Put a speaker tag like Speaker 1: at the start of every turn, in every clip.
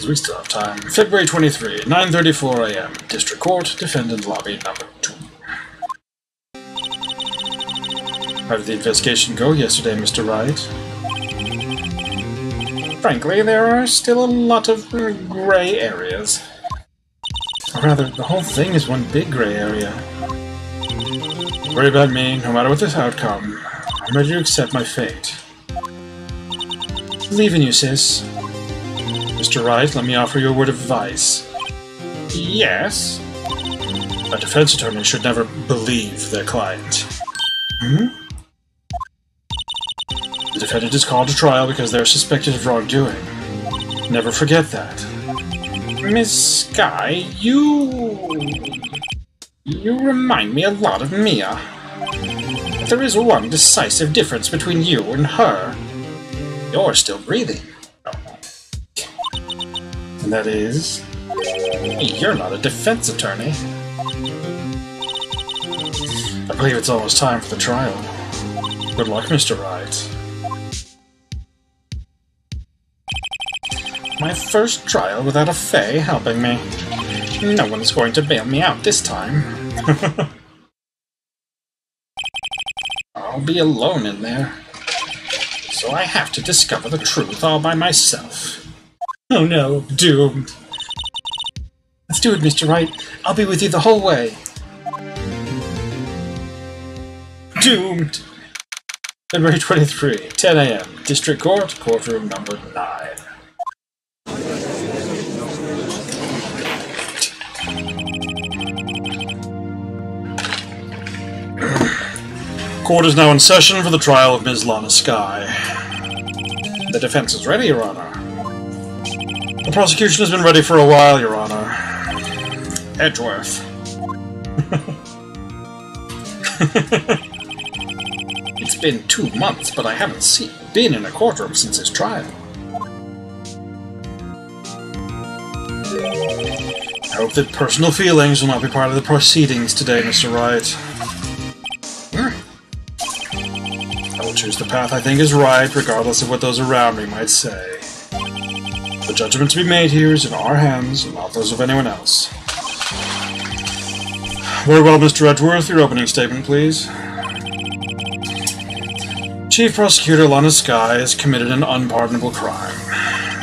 Speaker 1: because we still have time. February 23, 9:34 a.m. District Court, Defendant Lobby number 2. How did the investigation go yesterday, Mr. Wright? Frankly, there are still a lot of gray areas. Or rather, the whole thing is one big gray area. Don't worry about me, no matter what this outcome. I'm ready to accept my fate. Believe in you, sis. Mr. Wright, let me offer you a word of advice. Yes? A defense attorney should never believe their client. Hmm? The defendant is called to trial because they are suspected of wrongdoing. Never forget that. Miss Sky, you remind me a lot of Mia. But there is one decisive difference between you and her. You're still breathing. And that is... you're not a defense attorney. I believe it's almost time for the trial. Good luck, Mr. Wright. My first trial without a Fae helping me. No one is going to bail me out this time. I'll be alone in there. So I have to discover the truth all by myself. Oh no, doomed. Let's do it, Mr. Wright. I'll be with you the whole way. Doomed! February 23, 10 a.m. District Court, courtroom number 9. Court is now in session for the trial of Ms. Lana Sky. The defense is ready, Your Honor. The prosecution has been ready for a while, Your Honor. Edgeworth. It's been 2 months, but I haven't been in a courtroom since his trial. I hope that personal feelings will not be part of the proceedings today, Mr. Wright. I will choose the path I think is right, regardless of what those around me might say. The judgment to be made here is in our hands, not those of anyone else. Very well, Mr. Edgeworth, your opening statement, please. Chief Prosecutor Lana Sky has committed an unpardonable crime.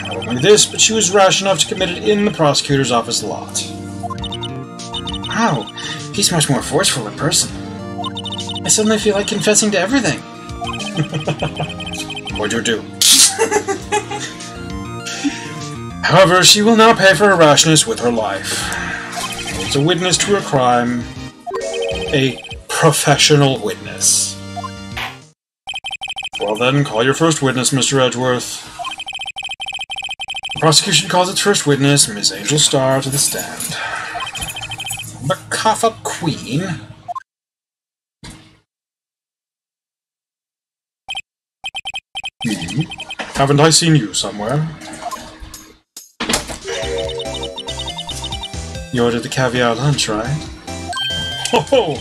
Speaker 1: Not only this, but she was rash enough to commit it in the prosecutor's office lot. Wow, he's much more forceful in person. I suddenly feel like confessing to everything. What'd you do? However, she will now pay for her rashness with her life. As a witness to her crime, a professional witness. Well then, call your first witness, Mr. Edgeworth. The prosecution calls its first witness, Miss Angel Starr, to the stand. The cough-up queen? Haven't I seen you somewhere? You ordered the caviar lunch, right? Oh,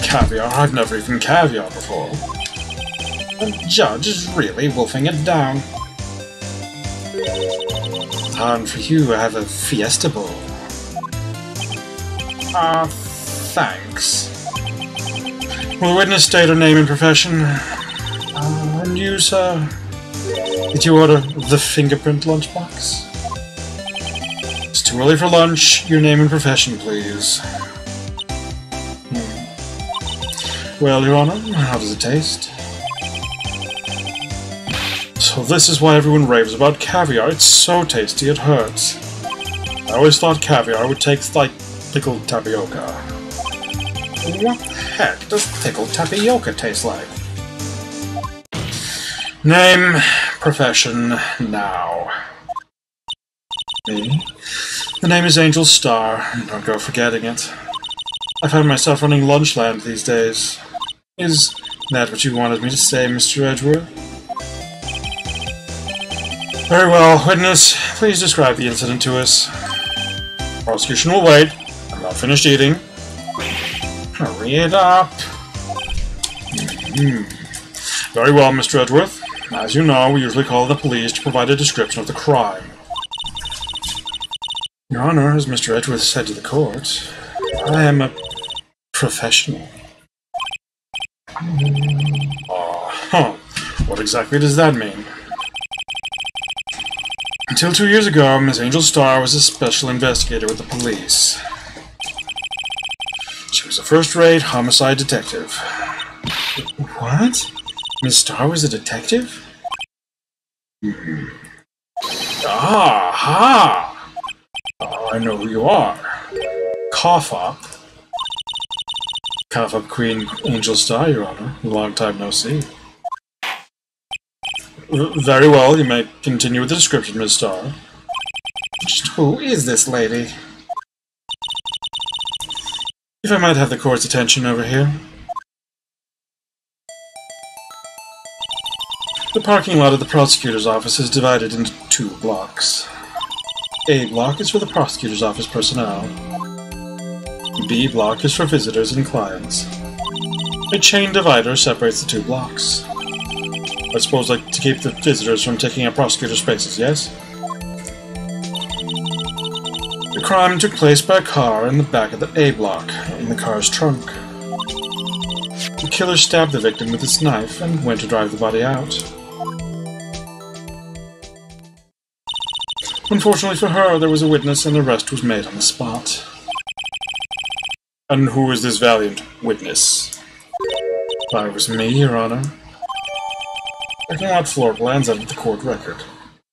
Speaker 1: caviar? I've never eaten caviar before. The judge is really wolfing it down. And for you, I have a Fiesta Bowl. Thanks. Will the witness state her name and profession? And you, sir? Did you order the fingerprint lunchbox? It's too early for lunch. Your name and profession, please. Well, Your Honor, how does it taste? So this is why everyone raves about caviar. It's so tasty it hurts. I always thought caviar would taste like pickled tapioca. What the heck does pickled tapioca taste like? Name, profession, now. Me? The name is Angel Starr. Don't go forgetting it. I find myself running Lunchland these days. Is that what you wanted me to say, Mr. Edgeworth? Very well, witness, please describe the incident to us. Prosecution will wait. I'm not finished eating. Hurry it up. Very well, Mr. Edgeworth. As you know, we usually call the police to provide a description of the crime. Your Honor, as Mr. Edgeworth said to the court, I am a professional. What exactly does that mean? Until 2 years ago, Miss Angel Starr was a special investigator with the police. She was a first-rate homicide detective. What? Miss Starr was a detective? Ah-ha! I know who you are. Cough Up. Cough Up Queen Angel Starr, Your Honor. Long time no see. Very well, you may continue with the description, Miss Starr. Just who is this lady? If I might have the court's attention over here. The parking lot of the prosecutor's office is divided into 2 blocks. A block is for the prosecutor's office personnel. B block is for visitors and clients. A chain divider separates the 2 blocks. I suppose like to keep the visitors from taking up prosecutor spaces, yes? The crime took place by a car in the back of the A block, in the car's trunk. The killer stabbed the victim with his knife and went to drive the body out. Unfortunately for her, there was a witness and the arrest was made on the spot. And who is this valiant witness? It was me, Your Honor. Parking lot floor plans out of the court record.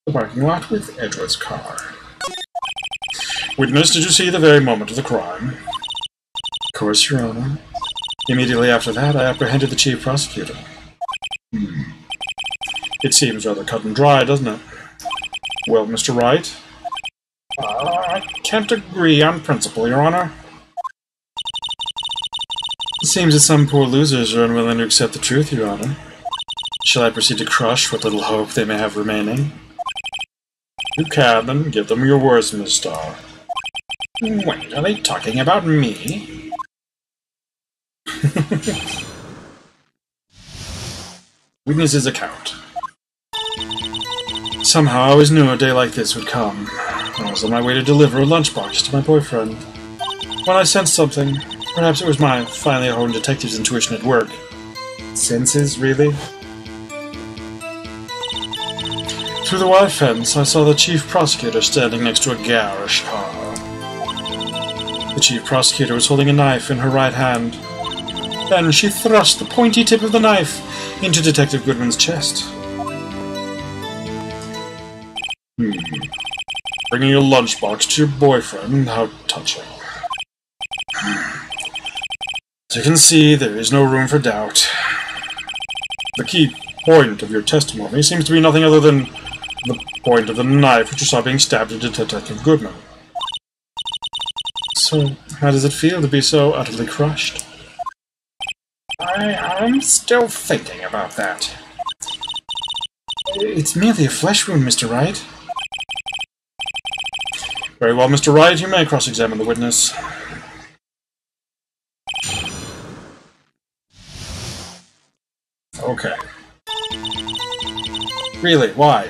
Speaker 1: The parking lot with Edgeworth's car. Witness, did you see the very moment of the crime? Of course, Your Honor. Immediately after that, I apprehended the chief prosecutor. It seems rather cut and dry, doesn't it? Well, Mr. Wright? I can't agree on principle, Your Honor. It seems that some poor losers are unwilling to accept the truth, Your Honor. Shall I proceed to crush what little hope they may have remaining? You can, then give them your words, Miss Starr. Wait, are they talking about me? Witness's account. Somehow I always knew a day like this would come. I was on my way to deliver a lunchbox to my boyfriend. When I sensed something, perhaps it was my finely honed detective's intuition at work. Senses, really? Through the wire fence, I saw the chief prosecutor standing next to a garish car. The chief prosecutor was holding a knife in her right hand. Then she thrust the pointy tip of the knife into Detective Goodman's chest. Bringing a lunchbox to your boyfriend, how touching. As you can see, there is no room for doubt. The key point of your testimony seems to be nothing other than the point of the knife which you saw being stabbed into Detective Goodman. So, how does it feel to be so utterly crushed? I'm still thinking about that. It's merely a flesh wound, Mr. Wright. Very well, Mr. Wright, you may cross-examine the witness. Okay. Really, why?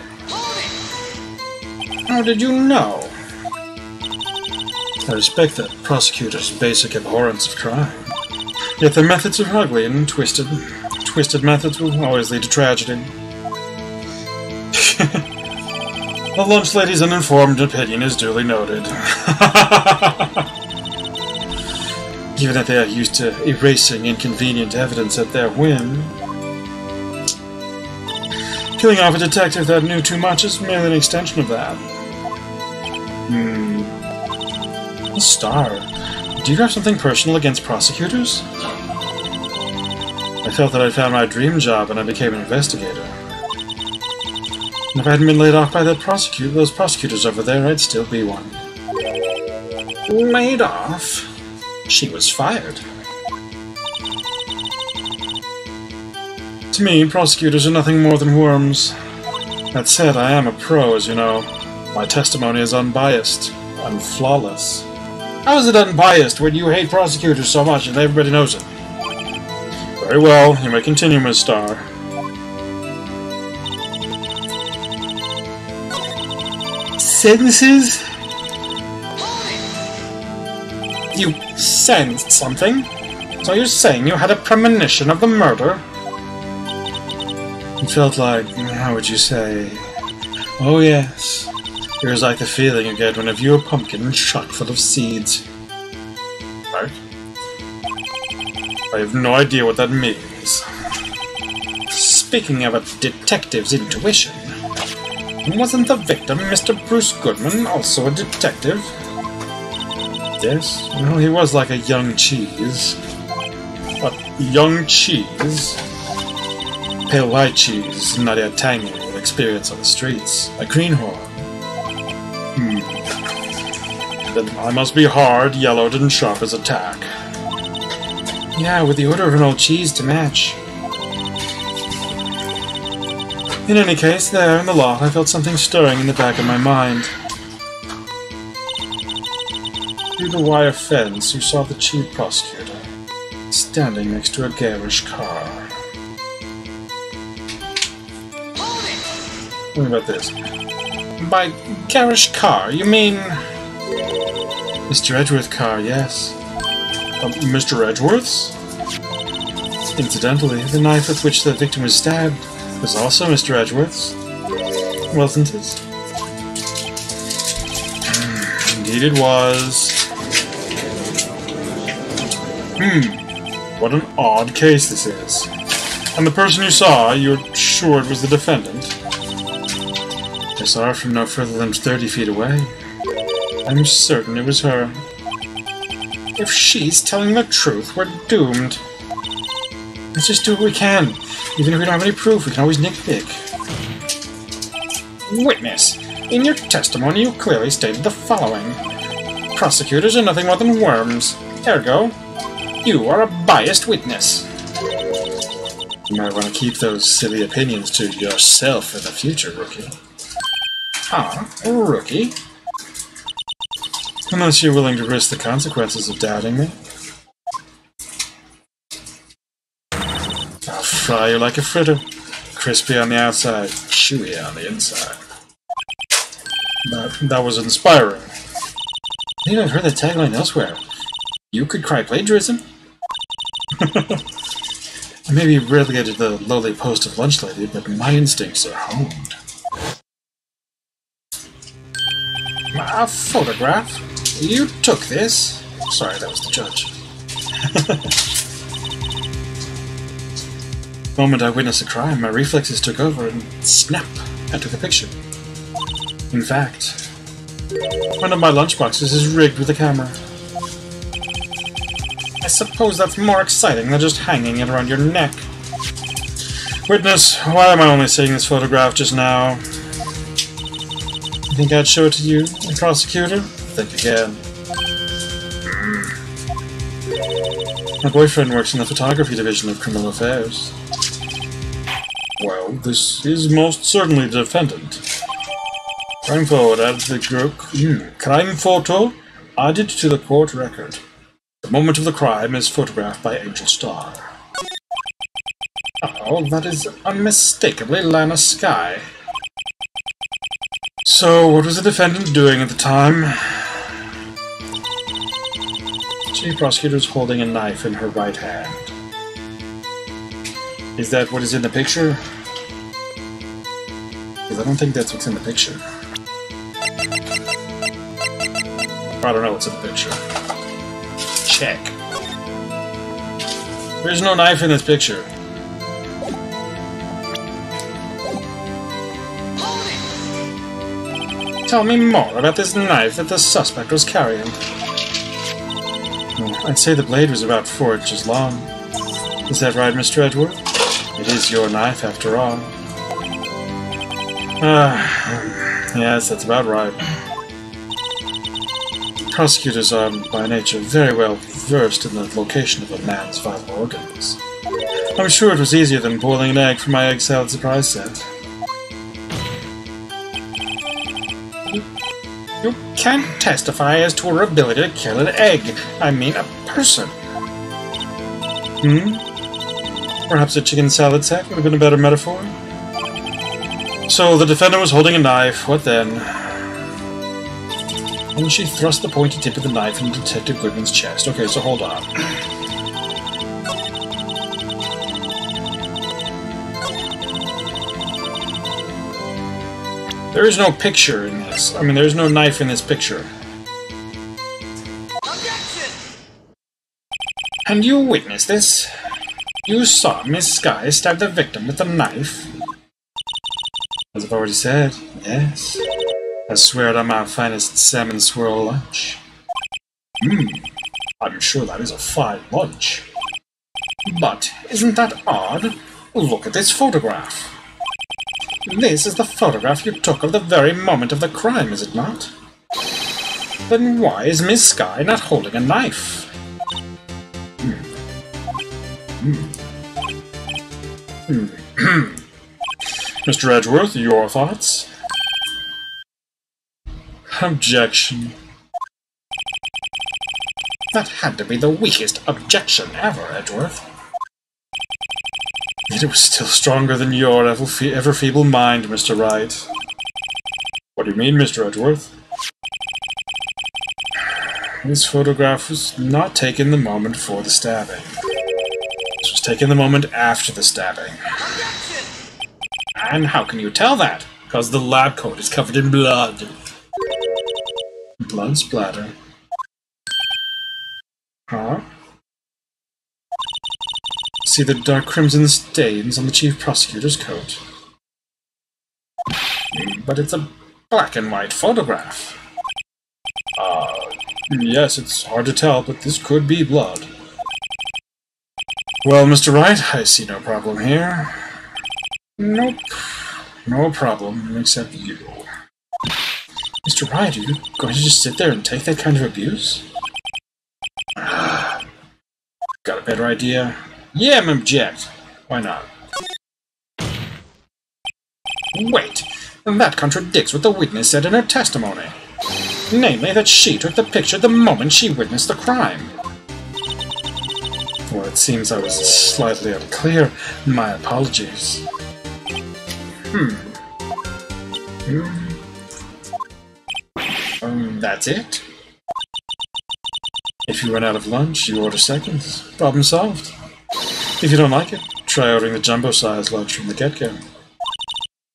Speaker 1: How did you know? I respect the prosecutor's basic abhorrence of crime. Yet their methods are ugly and twisted. Twisted methods will always lead to tragedy. The lunch lady's uninformed opinion is duly noted. Given that they are used to erasing inconvenient evidence at their whim. Killing off a detective that knew too much is merely an extension of that. Star, do you have something personal against prosecutors? I felt that I'd found my dream job when I became an investigator. And if I hadn't been laid off by those prosecutors over there, I'd still be one. Laid off? She was fired. To me, prosecutors are nothing more than worms. That said, I am a pro, as you know. My testimony is unbiased and flawless. How is it unbiased when you hate prosecutors so much and everybody knows it? Very well, you may continue, Miss Starr. Sentences? You sensed something? So you're saying you had a premonition of the murder? It felt like, how would you say? Oh yes. It was like the feeling you get when you view a pumpkin chock full of seeds. Right? I have no idea what that means. Speaking of a detective's intuition, wasn't the victim, Mr. Bruce Goodman, also a detective? Yes, well, he was like a young cheese. A young cheese? Pale white cheese, not yet tangy, with experience on the streets. A greenhorn. Then I must be hard, yellowed, and sharp as a tack. Yeah, with the odor of an old cheese to match. In any case, there in the lot, I felt something stirring in the back of my mind. Through the wire fence, you saw the chief prosecutor, standing next to a garish car. What about this? By garish car, you mean... Mr. Edgeworth's car, yes. Mr. Edgeworth's? Incidentally, the knife with which the victim was stabbed was also Mr. Edgeworth's, wasn't it? Indeed it was. What an odd case this is. And the person you saw, you're sure it was the defendant? I saw her from no further than 30 feet away. I'm certain it was her. If she's telling the truth, we're doomed. Let's just do what we can. Even if we don't have any proof, we can always nitpick. Witness! In your testimony, you clearly stated the following. Prosecutors are nothing more than worms. Ergo, you are a biased witness. You might want to keep those silly opinions to yourself in the future, rookie. Ah, rookie? Unless you're willing to risk the consequences of doubting me. I'll fry you like a fritter. Crispy on the outside, chewy on the inside. That was inspiring. I think I've heard that tagline elsewhere. You could cry plagiarism? I may be relegated to the lowly post of lunch lady, but my instincts are honed. A photograph? You took this? Sorry, that was the judge. The moment I witnessed a crime, my reflexes took over and snap, I took a picture. In fact, one of my lunchboxes is rigged with a camera. I suppose that's more exciting than just hanging it around your neck. Witness, why am I only seeing this photograph just now? You think I'd show it to you, the prosecutor? Think again. My boyfriend works in the photography division of criminal affairs. Well, this is most certainly the defendant. Crime photo added to the group. Crime photo added to the court record. The moment of the crime is photographed by Angel Star. Oh, that is unmistakably Lana Skye. So, what was the defendant doing at the time? Chief prosecutor is holding a knife in her right hand. Is that what is in the picture? Because I don't think that's what's in the picture. I don't know what's in the picture. Check. There's no knife in this picture. Tell me more about this knife that the suspect was carrying. Well, I'd say the blade was about 4 inches long. Is that right, Mr. Edgeworth? It is your knife, after all. Yes, that's about right. Prosecutors are, by nature, very well versed in the location of a man's vital organs. I'm sure it was easier than boiling an egg for my egg salad surprise set. You can't testify as to her ability to kill an egg. I mean, a person. Perhaps a chicken salad set would have been a better metaphor? So, the defendant was holding a knife. What then? And she thrust the pointy tip of the knife into Detective Goodman's chest. Okay, so hold on. There is no picture in this. I mean, there's no knife in this picture.
Speaker 2: Objection!
Speaker 1: And you witnessed this? You saw Miss Sky stab the victim with a knife? As I've already said, yes. I swear it on my finest salmon swirl lunch. I'm sure that is a fine lunch. But isn't that odd? Look at this photograph. This is the photograph you took of the very moment of the crime, is it not? Then why is Miss Sky not holding a knife? Mr. Edgeworth, your thoughts? Objection. That had to be the weakest objection ever, Edgeworth. Yet it was still stronger than your ever-feeble mind, Mr. Wright. What do you mean, Mr. Edgeworth? This photograph was not taken the moment before the stabbing. This was taken the moment after the stabbing. And how can you tell that? Because the lab coat is covered in blood. Blood splatter. Huh? See the dark crimson stains on the chief prosecutor's coat. But it's a black and white photograph. Yes, it's hard to tell, but this could be blood. Well, Mr. Wright, I see no problem here. Nope. No problem, except you. Mr. Wright, are you going to just sit there and take that kind of abuse? Got a better idea? Yeah, object. Why not? Wait, that contradicts what the witness said in her testimony. Namely, that she took the picture the moment she witnessed the crime. Well, it seems I was slightly unclear. My apologies. That's it? If you run out of lunch, you order seconds. Problem solved. If you don't like it, try ordering the jumbo-sized lunch from the get-go.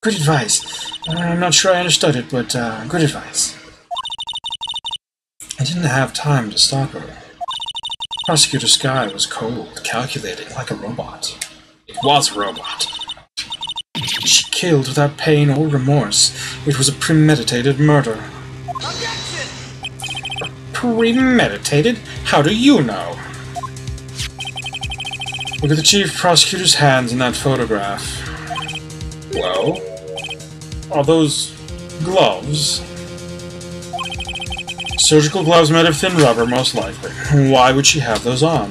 Speaker 1: Good advice. I'm not sure I understood it, but good advice. I didn't have time to stop her. Prosecutor Sky was cold, calculating, like a robot. It was a robot. She killed without pain or remorse. It was a premeditated murder.
Speaker 2: Objection!
Speaker 1: Premeditated? How do you know? Look at the chief prosecutor's hands in that photograph. Well, are those gloves? Surgical gloves made of thin rubber, most likely. Why would she have those on?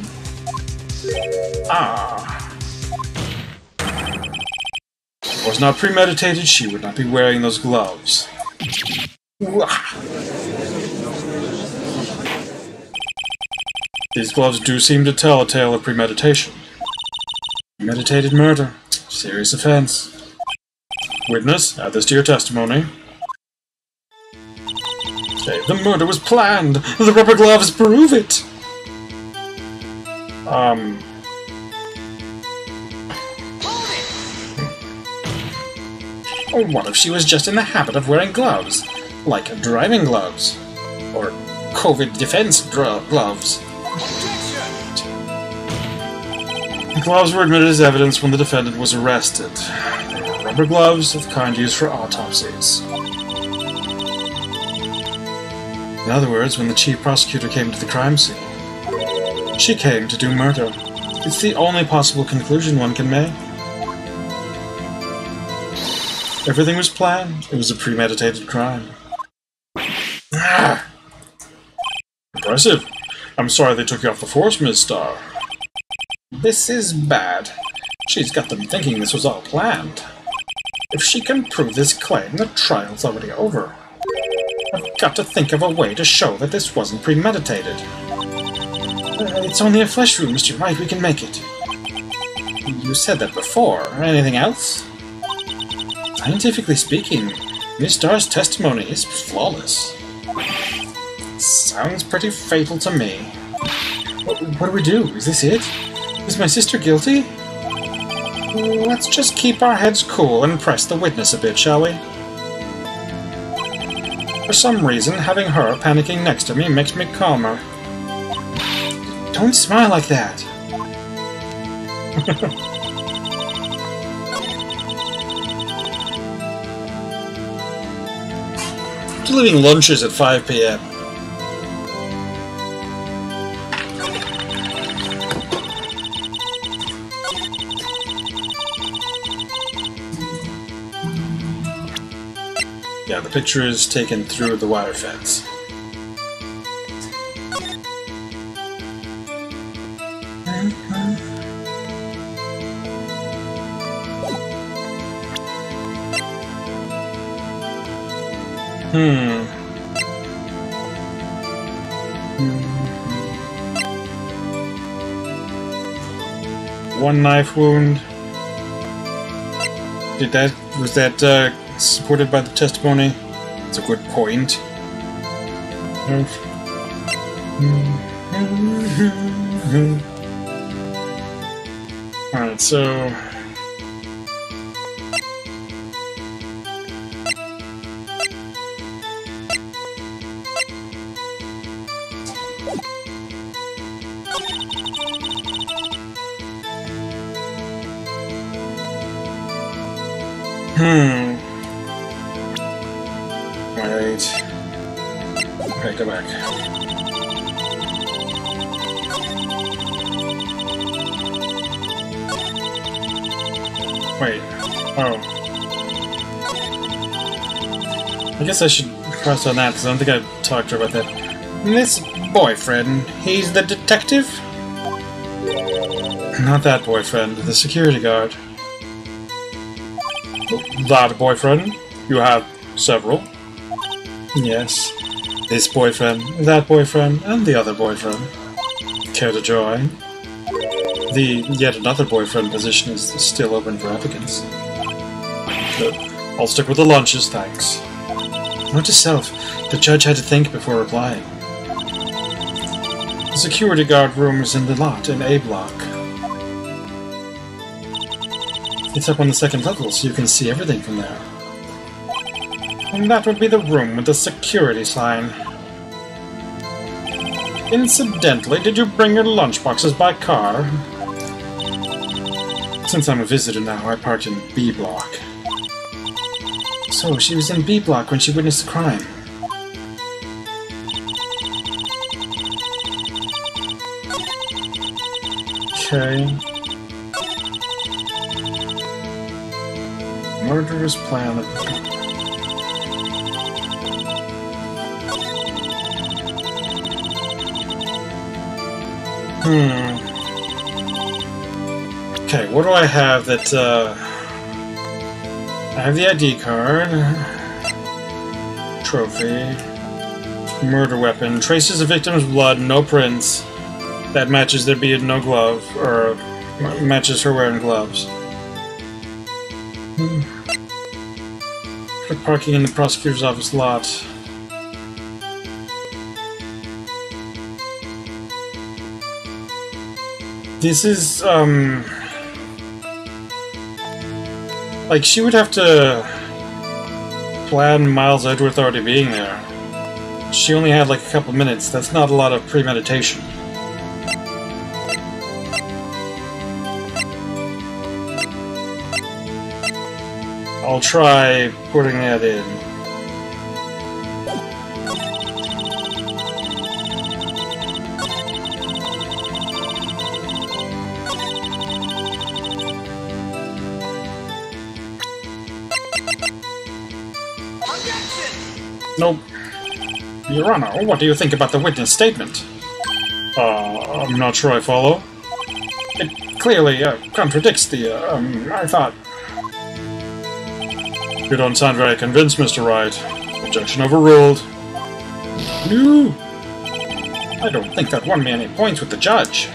Speaker 1: If it was not premeditated, she would not be wearing those gloves. These gloves do seem to tell a tale of premeditation. Premeditated murder. Serious offense. Witness, add this to your testimony. Okay, the murder was planned! The rubber gloves prove it! Or what if she was just in the habit of wearing gloves? Like driving gloves? Or COVID defense gloves? The gloves were admitted as evidence when the defendant was arrested. They were rubber gloves of the kind used for autopsies. In other words, when the chief prosecutor came to the crime scene, she came to do murder. It's the only possible conclusion one can make. Everything was planned. It was a premeditated crime. Impressive. I'm sorry they took you off the force, Ms. Starr. This is bad. She's got them thinking this was all planned. If she can prove this claim, the trial's already over. I've got to think of a way to show that this wasn't premeditated. It's only a flesh wound, Mr. Wright. We can make it. You said that before. Anything else? Scientifically speaking, Miss Starr's testimony is flawless. Sounds pretty fatal to me. What do we do? Is this it? Is my sister guilty? Let's just keep our heads cool and press the witness a bit, shall we? For some reason, having her panicking next to me makes me calmer. Don't smile like that! Delivering lunches at 5 PM. Yeah, the picture is taken through the wire fence. One knife wound. Was that supported by the testimony? It's a good point. Alright, so... Right. Okay, go back. Wait. Oh. I guess I should press on that, because I don't think I talked to her about that. This boyfriend, he's the detective? Not that boyfriend, the security guard. That boyfriend? You have several? Yes. This boyfriend, that boyfriend, and the other boyfriend. Care to join? The yet another boyfriend position is still open for applicants. But I'll stick with the lunches, thanks. Note to self, the judge had to think before replying. The security guard room is in the lot in A block. It's up on the second level, so you can see everything from there. And that would be the room with the security sign. Incidentally, did you bring your lunchboxes by car? Since I'm a visitor now, I parked in B block. So, she was in B block when she witnessed the crime. Okay. Murderous plan. Okay, what do I have that, I have the ID card. Trophy. Murder weapon. Traces of victim's blood, no prints. That matches there being no glove, or matches her wearing gloves. Parking in the prosecutor's office lot. This is, like, she would have to plan Miles Edgeworth already being there. She only had, like, a couple minutes. That's not a lot of premeditation. I'll try putting that in. Nope. Your Honor, what do you think about the witness statement? I'm not sure I follow. It clearly contradicts the, I thought... You don't sound very convinced, Mr. Wright. Objection overruled. No! I don't think that won me any points with the judge.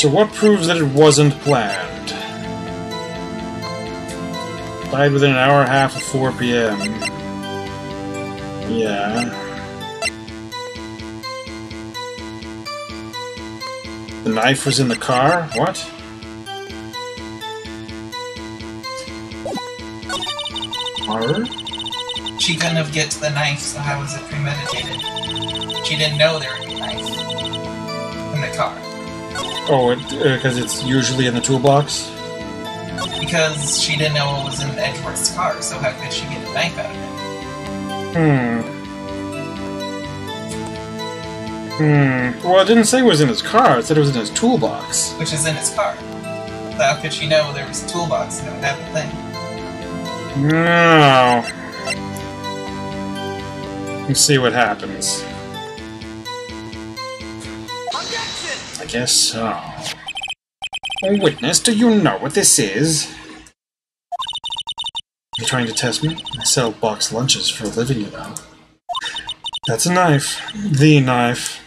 Speaker 1: So what proves that it wasn't planned? Died within an hour and a half of 4 p.m. Yeah. The knife was in the car? What? Horror?
Speaker 2: She couldn't have get to the knife, so how was it premeditated? She didn't know there would be a knife in the car.
Speaker 1: Oh, because it's usually in the toolbox?
Speaker 2: Because she didn't know what was in Edgeworth's car, so how could she get a knife out of it?
Speaker 1: Well, it didn't say it was in his car, it said it was in his toolbox.
Speaker 2: Which is in his car. So how could she know there was a toolbox and it would have a thing?
Speaker 1: No. Let's see what happens. I guess so. Witness, do you know what this is? You trying to test me? I sell boxed lunches for a living, you know. That's a knife. The knife.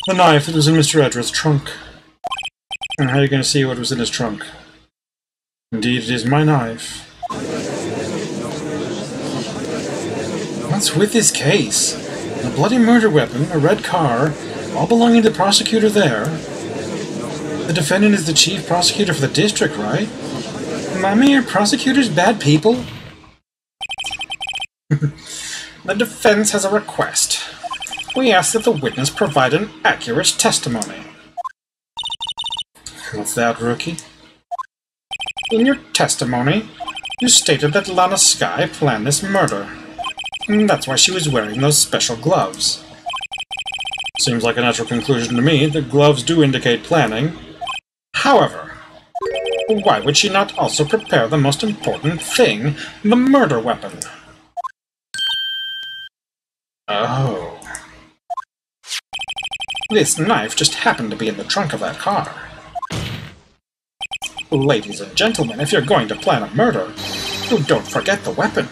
Speaker 1: The knife that was in Mr. Edgeworth's trunk. And how are you going to see what was in his trunk? Indeed, it is my knife. What's with this case? A bloody murder weapon, a red car, all belonging to the prosecutor there. The defendant is the chief prosecutor for the district, right? Mommy, are prosecutors bad people? The defense has a request. We ask that the witness provide an accurate testimony. What's that, rookie? In your testimony, you stated that Lana Skye planned this murder. And that's why she was wearing those special gloves. Seems like a natural conclusion to me that gloves do indicate planning. However, why would she not also prepare the most important thing, the murder weapon? Oh. This knife just happened to be in the trunk of that car. Ladies and gentlemen, if you're going to plan a murder, don't forget the weapon.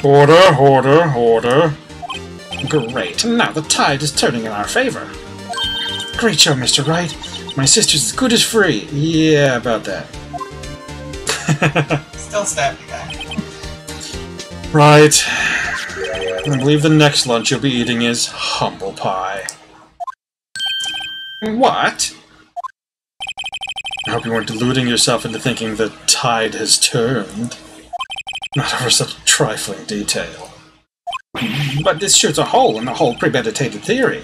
Speaker 1: Order. Great, now the tide is turning in our favor. Great show, Mr. Wright. My sister's as good as free. Yeah, about that.
Speaker 2: Still stab the guy.
Speaker 1: Right. I believe the next lunch you'll be eating is humble pie. What? I hope you weren't deluding yourself into thinking the tide has turned. Not over such a trifling detail. But this shoots a hole in the whole premeditated theory.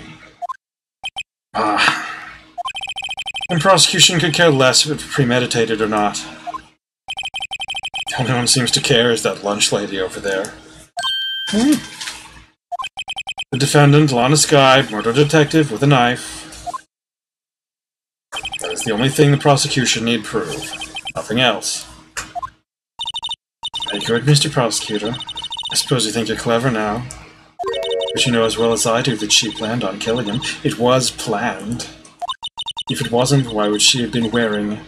Speaker 1: And prosecution could care less if it's premeditated or not. The only one who seems to care is that lunch lady over there. The defendant, Lana Skye, murder detective with a knife. That is the only thing the prosecution need prove. Nothing else. Very good, Mr. Prosecutor. I suppose you think you're clever now. But you know as well as I do that she planned on killing him. It was planned. If it wasn't, why would she have been wearing